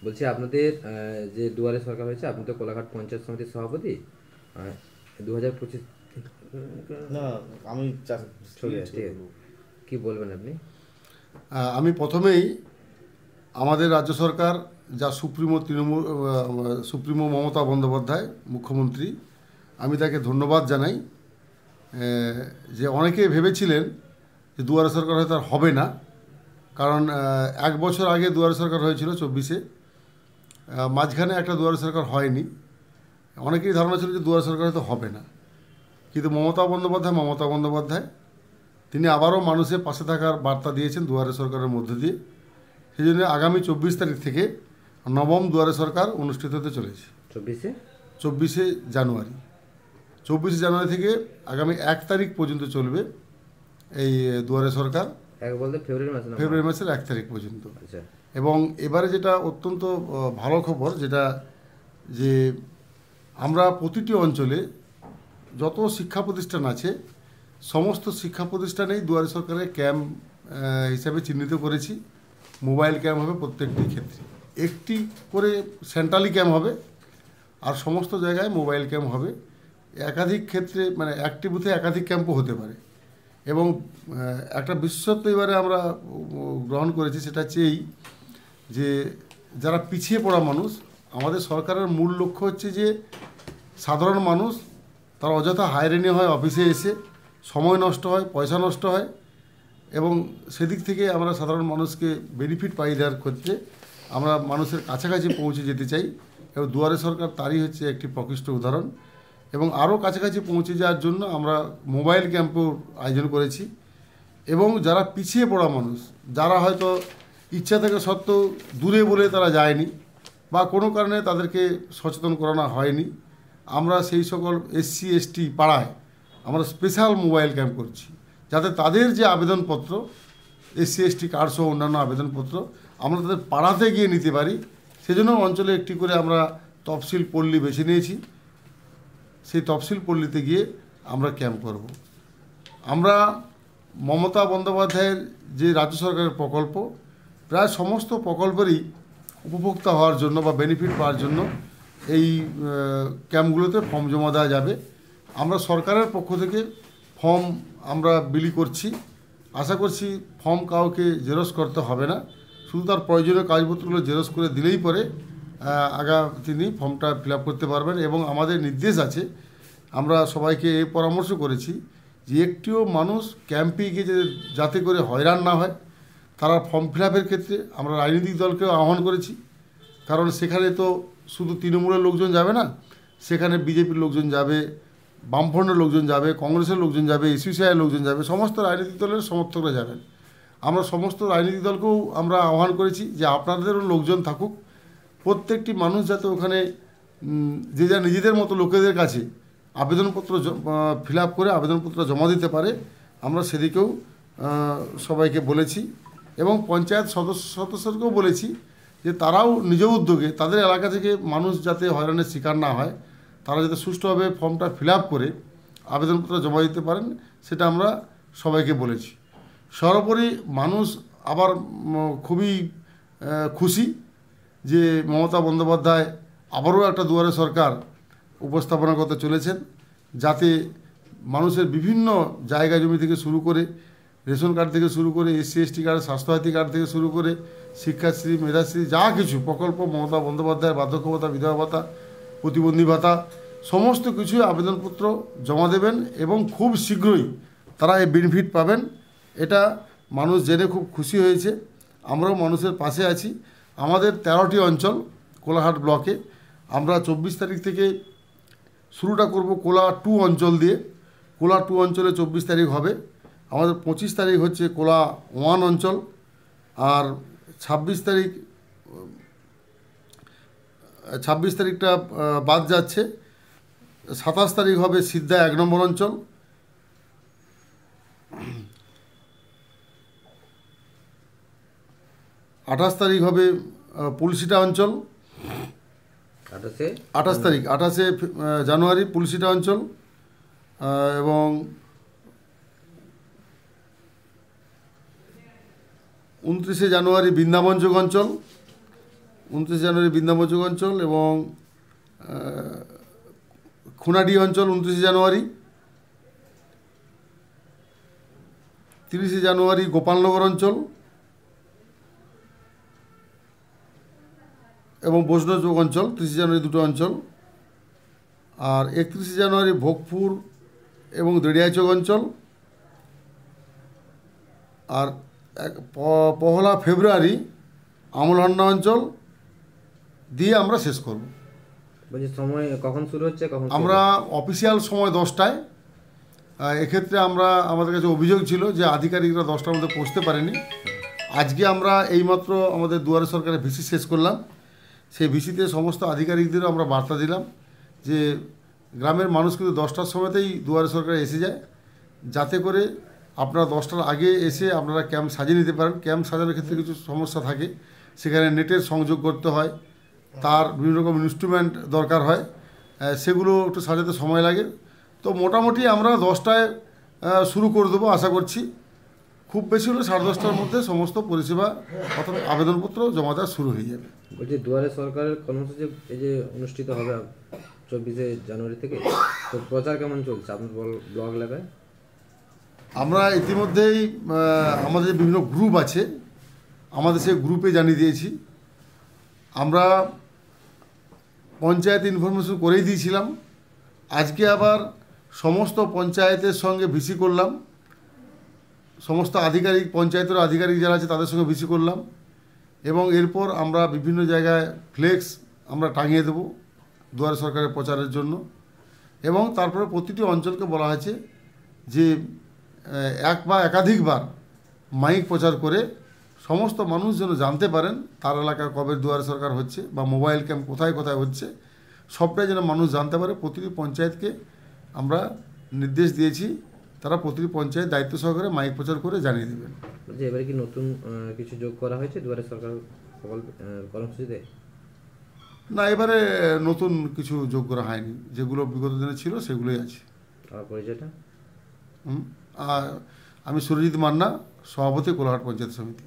বলছি আপনাদের যে দুয়ারে সরকার হয়েছে, আপনি তো কোলাঘাট পঞ্চায়েত সমিতির সভাপতি। 2025। না, আমি ঠিক আছে, ঠিক আছে, কী বলবেন আপনি? আমি প্রথমেই আমাদের রাজ্য সরকার, যা সুপ্রিমো মমতা বন্দ্যোপাধ্যায় মুখ্যমন্ত্রী, আমি তাকে ধন্যবাদ জানাই। যে অনেকে ভেবেছিলেন যে দুয়ারে সরকার হয়তো আর হবে না, কারণ 1 বছর আগে দুয়ারে সরকার হয়েছিল 24-এ, মাঝখানে একটা দুয়ারে সরকার হয়নি। অনেকেরই ধারণা ছিল যে দুয়ারে সরকার হয়তো হবে না, কিন্তু মমতা বন্দ্যোপাধ্যায় তিনি আবারও মানুষের পাশে থাকার বার্তা দিয়েছেন দুয়ারে সরকারের মধ্য দিয়ে। সেই জন্য আগামী 24 তারিখ থেকে নবম দুয়ারে সরকার অনুষ্ঠিত হতে চলেছে। 24শে জানুয়ারি 24শে জানুয়ারি থেকে আগামী 1 তারিখ পর্যন্ত চলবে এই দুয়ারে সরকার। বলতে ফেব্রুয়ারি মাসের 1 তারিখ পর্যন্ত। আচ্ছা। এবং এবারে যেটা অত্যন্ত ভালো খবর, যেটা যে আমরা প্রতিটি অঞ্চলে যত শিক্ষা প্রতিষ্ঠান আছে সমস্ত শিক্ষা প্রতিষ্ঠানেই দুয়ারে সরকারের ক্যাম্প হিসাবে চিহ্নিত করেছি। মোবাইল ক্যাম্প হবে প্রত্যেকটি ক্ষেত্রে, একটি করে সেন্ট্রালি ক্যাম্প হবে, আর সমস্ত জায়গায় মোবাইল ক্যাম্প হবে। একাধিক ক্ষেত্রে মানে একটি বুথে একাধিক ক্যাম্পও হতে পারে। এবং একটা বিশেষত্ব এবারে আমরা গ্রহণ করেছি, সেটা হচ্ছে এই যে যারা পিছিয়ে পড়া মানুষ, আমাদের সরকারের মূল লক্ষ্য হচ্ছে যে সাধারণ মানুষ তারা অযথা হায়রানি হয়, অফিসে এসে সময় নষ্ট হয়, পয়সা নষ্ট হয়, এবং সেদিক থেকে আমরা সাধারণ মানুষকে বেনিফিট পাই দেওয়ার ক্ষেত্রে আমরা মানুষের কাছাকাছি পৌঁছে যেতে চাই। এবং দুয়ারে সরকার তারই হচ্ছে একটি প্রকৃষ্ট উদাহরণ। এবং আরও কাছাকাছি পৌঁছে যাওয়ার জন্য আমরা মোবাইল ক্যাম্পও আয়োজন করেছি। এবং যারা পিছিয়ে পড়া মানুষ, যারা হয়তো ইচ্ছা থেকে সত্ত্বেও দূরে বলে তারা যায়নি বা কোনো কারণে তাদেরকে সচেতন করানো হয়নি, আমরা সেই সকল SC ST পাড়ায় আমরা স্পেশাল মোবাইল ক্যাম্প করছি, যাতে তাদের যে আবেদনপত্র, SC ST কার্ড সহ অন্যান্য আবেদনপত্র আমরা তাদের পাড়াতে গিয়ে নিতে পারি। সেজন্য অঞ্চলে একটি করে আমরা তফসিল পল্লী বেছে নিয়েছি। সেই তফসিল পল্লীতে গিয়ে আমরা ক্যাম্প করব। আমরা মমতা বন্দ্যোপাধ্যায়ের যে রাজ্য সরকারের প্রকল্প, প্রায় সমস্ত প্রকল্পেরই উপভোক্তা হওয়ার জন্য বা বেনিফিট পাওয়ার জন্য এই ক্যাম্পগুলোতে ফর্ম জমা দেওয়া যাবে। আমরা সরকারের পক্ষ থেকে ফর্ম আমরা বিলি করছি। আশা করছি ফর্ম কাউকে জেরক্স করতে হবে না, শুধু তার প্রয়োজনীয় কাগজপত্রগুলো জেরক্স করে দিলেই পরে তিনি ফর্মটা ফিল আপ করতে পারবেন। এবং আমাদের নির্দেশ আছে, আমরা সবাইকে এই পরামর্শ করেছি যে একটিও মানুষ ক্যাম্পে গিয়ে যাতে করে হয়রান না হয়। তারা ফর্ম ফিল আপের ক্ষেত্রে আমরা রাজনৈতিক দলকেও আহ্বান করেছি, কারণ সেখানে তো শুধু তৃণমূলের লোকজন যাবে না, সেখানে বিজেপির লোকজন যাবে, বামফ্রন্টের লোকজন যাবে, কংগ্রেসের লোকজন যাবে, SUCIয়ের লোকজন যাবে, সমস্ত রাজনৈতিক দলের সমর্থকরা যাবেন। আমরা সমস্ত রাজনৈতিক দলকেও আমরা আহ্বান করেছি যে আপনাদেরও লোকজন থাকুক, প্রত্যেকটি মানুষ যাতে ওখানে যে যা নিজেদের মতো লোকেদের কাছে আবেদনপত্র ফিল আপ করে আবেদনপত্র জমা দিতে পারে, আমরা সেদিকেও সবাইকে বলেছি। এবং পঞ্চায়েত সদস্যদেরকেও বলেছি যে তারাও নিজ উদ্যোগে তাদের এলাকা থেকে মানুষ যাতে হয়রানির শিকার না হয়, তারা যাতে সুষ্ঠুভাবে ফর্মটা ফিল আপ করে আবেদনপত্র জমা দিতে পারেন, সেটা আমরা সবাইকে বলেছি। সর্বোপরি মানুষ আবার খুবই খুশি যে মমতা বন্দ্যোপাধ্যায় আবারও একটা দুয়ারে সরকার উপস্থাপনা করতে চলেছেন, যাতে মানুষের বিভিন্ন জায়গা জমি থেকে শুরু করে, রেশন কার্ড থেকে শুরু করে, SC ST card, Swasthya Sathi card থেকে শুরু করে শিক্ষাশ্রী, মেধাশ্রী, যা কিছু প্রকল্প মমতা বন্দ্যোপাধ্যায়ের বার্ধক্য ভাতা, বিধবা ভাতা, প্রতিবন্ধী ভাতা, সমস্ত কিছুই আবেদনপত্র জমা দেবেন এবং খুব শীঘ্রই তারা এই বেনিফিট পাবেন। এটা মানুষ জেনে খুব খুশি হয়েছে। আমরাও মানুষের পাশে আছি। আমাদের 13টি অঞ্চল কোলাঘাট ব্লকে, আমরা 24 তারিখ থেকে শুরুটা করব কোলা 2 অঞ্চল দিয়ে। কোলা 2 অঞ্চলে 24 তারিখ হবে। আমাদের 25 তারিখ হচ্ছে কোলা 1 অঞ্চল, আর 26 তারিখটা বাদ যাচ্ছে। 27 তারিখ হবে সিদ্ধা 1 নম্বর অঞ্চল, 28 তারিখ হবে পুলসিটা অঞ্চল, 28 জানুয়ারি পুলসিটা অঞ্চল, এবং 29 জানুয়ারি বৃন্দাবনযোগ অঞ্চল, 29 জানুয়ারি বিন্দামোচক অঞ্চল এবং খুনাডি অঞ্চল 29 জানুয়ারি, 30 জানুয়ারি গোপালনগর অঞ্চল এবং বৈষ্ণব অঞ্চল 30 জানুয়ারি দুটো অঞ্চল, আর 31 জানুয়ারি ভোগপুর এবং দেড়িয়াচক অঞ্চল, আর পহেলা ফেব্রুয়ারি আমলহান্না অঞ্চল দিয়ে আমরা শেষ করব। বলছি সময় কখন শুরু হচ্ছে, কখন আমরা অফিসিয়াল সময় 10টায়। এক্ষেত্রে আমাদের কাছে অভিযোগ ছিল যে আধিকারিকরা 10টার মধ্যে পৌঁছতে পারেনি। আজকে আমরা এইমাত্র আমাদের দুয়ারে সরকারের ভিসি শেষ করলাম। সেই ভিসিতে সমস্ত আধিকারিকদেরও আমরা বার্তা দিলাম যে গ্রামের মানুষ কিন্তু 10টার সময়তেই দুয়ারে সরকারে এসে যায়, যাতে করে আপনারা 10টার আগে এসে আপনারা ক্যাম্প সাজিয়ে নিতে পারেন। ক্যাম্প সাজানোর ক্ষেত্রে কিছু সমস্যা থাকে, সেখানে নেটের সংযোগ করতে হয়, তার বিভিন্ন রকম ইনস্ট্রুমেন্ট দরকার হয়, সেগুলো একটু সাজাতে সময় লাগে। তো মোটামুটি আমরা 10টায় শুরু করে দেবো আশা করছি। খুব বেশি হলে 10:30টার মধ্যে সমস্ত পরিষেবা অর্থাৎ আবেদনপত্র জমা দেওয়া শুরু হয়ে যাবে। বলছি দুয়ারে সরকারের কর্মসূচি এই যে অনুষ্ঠিত হবে 24 জানুয়ারি থেকে, তো প্রচার কেমন চলছে আপনার ব্লগ এলাকায়? আমরা ইতিমধ্যেই আমাদের বিভিন্ন গ্রুপ আছে, আমাদের সেই গ্রুপে জানিয়ে দিয়েছি। আমরা পঞ্চায়েত ইনফরমেশন করেই দিয়েছিলাম। আজকে আবার সমস্ত পঞ্চায়েতের সঙ্গে ভিসি করলাম, সমস্ত আধিকারিক পঞ্চায়েতের আধিকারিক যারা আছে তাদের সঙ্গে ভিসি করলাম, এবং এরপর আমরা বিভিন্ন জায়গায় ফ্লেক্স আমরা টাঙিয়ে দেব দুয়ারে সরকারের প্রচারের জন্য। এবং তারপরে প্রতিটি অঞ্চলকে বলা হয়েছে যে এক বা একাধিকবার মাইক প্রচার করে সমস্ত মানুষ যেন জানতে পারেন তার এলাকায় কবে দুয়ারে সরকার হচ্ছে বা মোবাইল ক্যাম্প কোথায় কোথায় হচ্ছে, সবটাই যেন মানুষ জানতে পারে। প্রতিটি পঞ্চায়েতকে আমরা নির্দেশ দিয়েছি, তারা প্রতিটি পঞ্চায়েত দায়িত্ব সহকারে মাইক প্রচার করে জানিয়ে দেবেন। যে এবারে কি নতুন কিছু যোগ করা হয়েছে দুয়ারে সরকার কর্মসূচিতে? না, এবারে নতুন কিছু যোগ করা হয়নি, যেগুলো বিগত দিনে ছিল সেগুলোই আছে। আর পরিচয়টা? আর আমি সুরজিৎ মান্না, সভাপতি কোলাঘাট পঞ্চায়েত সমিতি।